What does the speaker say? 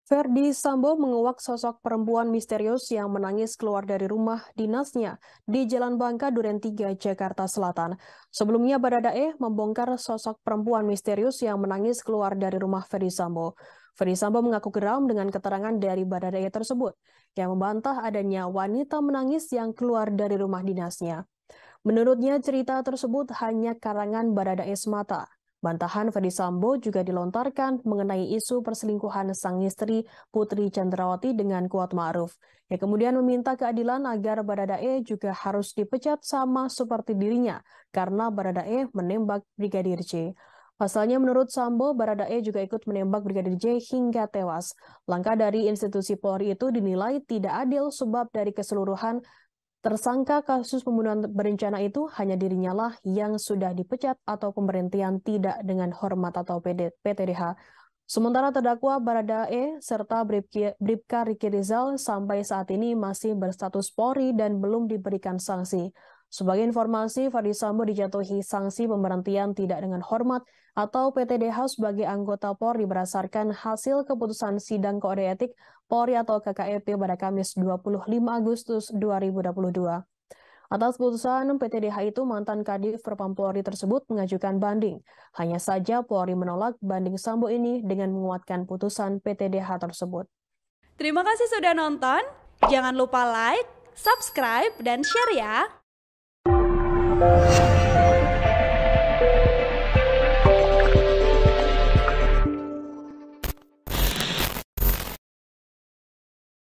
Verdi Sambo menguak sosok perempuan misterius yang menangis keluar dari rumah dinasnya di Jalan Bangka Duren 3, Jakarta Selatan. Sebelumnya Baradae membongkar sosok perempuan misterius yang menangis keluar dari rumah Verdi Sambo. Verdi Sambo mengaku geram dengan keterangan dari Baradae tersebut, yang membantah adanya wanita menangis yang keluar dari rumah dinasnya. Menurutnya cerita tersebut hanya karangan Baradae semata. Bantahan Ferdi Sambo juga dilontarkan mengenai isu perselingkuhan sang istri Putri Chandrawati dengan Kuat Ma'ruf, yang kemudian meminta keadilan agar Baradae juga harus dipecat sama seperti dirinya karena Baradae menembak Brigadir J. Pasalnya menurut Sambo, Baradae juga ikut menembak Brigadir J hingga tewas. Langkah dari institusi Polri itu dinilai tidak adil sebab dari keseluruhan tersangka kasus pembunuhan berencana itu hanya dirinya lah yang sudah dipecat atau pemberhentian tidak dengan hormat atau PTDH. Sementara terdakwa Baradae serta Bribka Riki Rizal sampai saat ini masih berstatus Polri dan belum diberikan sanksi. Sebagai informasi, Ferdi Sambo dijatuhi sanksi pemberhentian tidak dengan hormat atau PTDH sebagai anggota Polri berdasarkan hasil keputusan sidang kode etik Polri atau KKEP pada Kamis 25 Agustus 2022. Atas putusan PTDH itu, mantan Kadif Propam Polri tersebut mengajukan banding. Hanya saja Polri menolak banding Sambo ini dengan menguatkan putusan PTDH tersebut. Terima kasih sudah nonton. Jangan lupa like, subscribe, dan share ya.